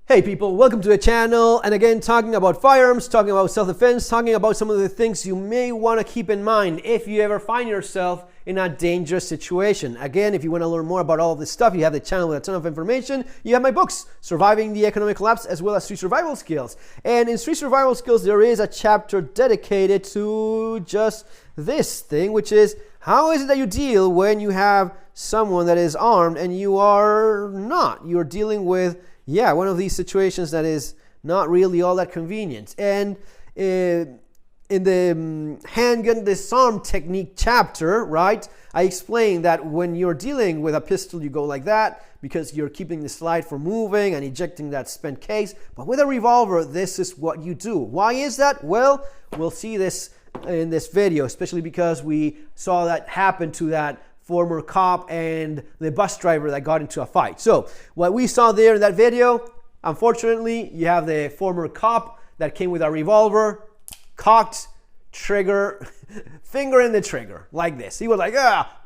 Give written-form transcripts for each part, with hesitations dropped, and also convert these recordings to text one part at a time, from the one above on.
Hey people, welcome to the channel, and again talking about firearms, talking about self-defense, talking about some of the things you may want to keep in mind if you ever find yourself in a dangerous situation. Again, if you want to learn more about all of this stuff, you have the channel with a ton of information. You have my books, Surviving the Economic Collapse, as well as Street Survival Skills. And in Street Survival Skills, there is a chapter dedicated to just this thing, which is how is it that you deal when you have someone that is armed and you are not? You're dealing with one of these situations that is not really all that convenient. And in the handgun disarm technique chapter, right, I explained that when you're dealing with a pistol, you go like that because you're keeping the slide from moving and ejecting that spent case. But with a revolver, this is what you do. Why is that? Well, we'll see this in this video, especially because we saw that happen to that former cop and the bus driver that got into a fight. So what we saw there in that video, unfortunately, you have the former cop that came with a revolver, cocked, trigger, finger in the trigger, like this. He was like,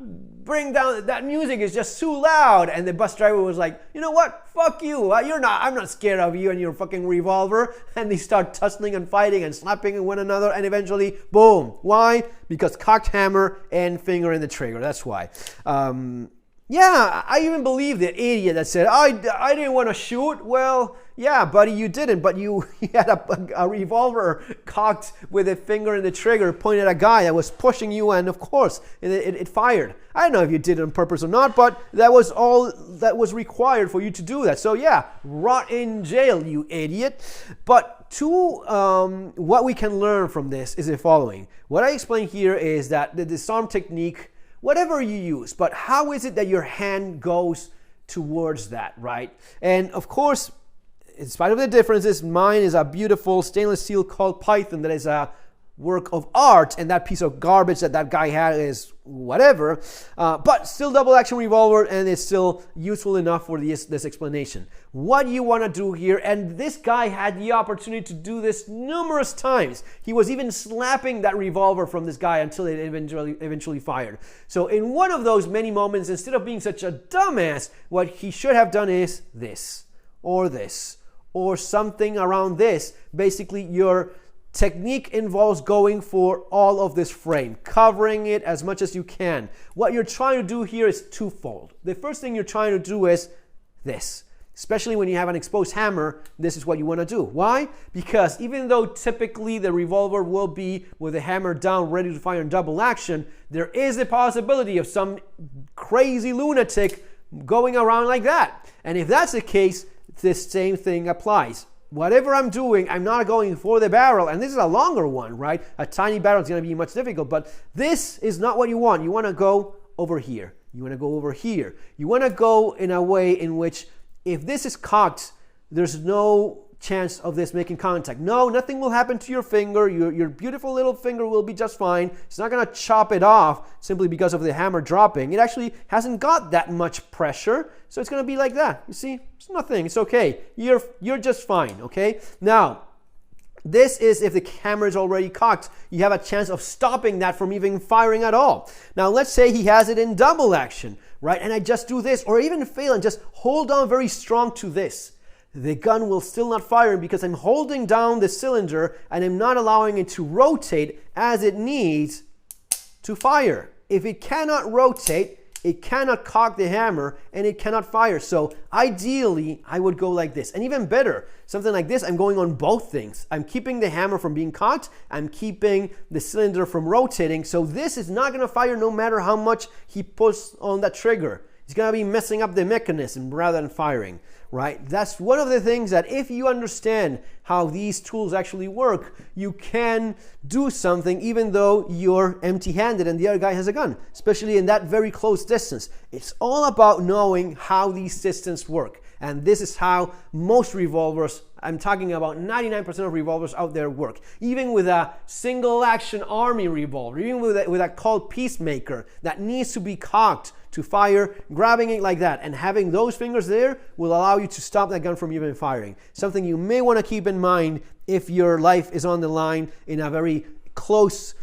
bring down, that music is just too loud. And the bus driver was like, you know what, fuck you, I'm not scared of you and your fucking revolver. And they start tussling and fighting and slapping one another, and eventually, boom. Why? Because cocked hammer and finger in the trigger, that's why. I even believe the idiot that said, I didn't want to shoot. Well, yeah, buddy, you didn't, but you had a revolver cocked with a finger in the trigger pointed at a guy that was pushing you, and of course, it fired. I don't know if you did it on purpose or not, but that was all that was required for you to do that. So yeah, rot in jail, you idiot. But what we can learn from this is the following. What I explain here is that the disarm technique, whatever you use, but how is it that your hand goes towards that, right? And of course, in spite of the differences, mine is a beautiful stainless steel called Python that is a work of art, and that piece of garbage that guy had is whatever, but still double action revolver, and it's still useful enough for this explanation. What you want to do here, and this guy had the opportunity to do this numerous times. He was even slapping that revolver from this guy until it eventually fired. So in one of those many moments, instead of being such a dumbass, what he should have done is this, or something around this. Basically, your technique involves going for all of this frame, covering it as much as you can. What you're trying to do here is twofold. The first thing you're trying to do is this. Especially when you have an exposed hammer, this is what you want to do. Why? Because even though typically the revolver will be with the hammer down, ready to fire in double action, there is a possibility of some crazy lunatic going around like that. And if that's the case, this same thing applies. Whatever I'm doing, I'm not going for the barrel, and this is a longer one, right? A tiny barrel is going to be much difficult, but this is not what you want. You want to go over here. You want to go over here. You want to go in a way in which, if this is cocked, there's no chance of this making contact. No, nothing will happen to your finger. Your beautiful little finger will be just fine. It's not going to chop it off simply because of the hammer dropping. It actually hasn't got that much pressure, so it's going to be like that. You see, it's nothing. It's okay. You're just fine. Okay. Now, this is if the hammer is already cocked. You have a chance of stopping that from even firing at all. Now, let's say he has it in double action, right? And I just do this, or even fail and just hold on very strong to this. The gun will still not fire because I'm holding down the cylinder and I'm not allowing it to rotate as it needs to fire. If it cannot rotate, it cannot cock the hammer and it cannot fire. So ideally, I would go like this. And even better, something like this, I'm going on both things. I'm keeping the hammer from being cocked. I'm keeping the cylinder from rotating. So this is not going to fire no matter how much he pulls on that trigger. He's going to be messing up the mechanism rather than firing, right? That's one of the things that if you understand how these tools actually work, you can do something even though you're empty-handed and the other guy has a gun, especially in that very close distance. It's all about knowing how these systems work. And this is how most revolvers, I'm talking about 99% of revolvers out there, work. Even with a single action army revolver, even with a Colt Peacemaker that needs to be cocked to fire, grabbing it like that and having those fingers there will allow you to stop that gun from even firing. Something you may want to keep in mind if your life is on the line in a very close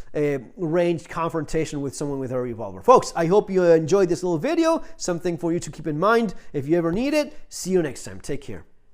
range confrontation with someone with a revolver. Folks, I hope you enjoyed this little video, something for you to keep in mind if you ever need it. See you next time. Take care.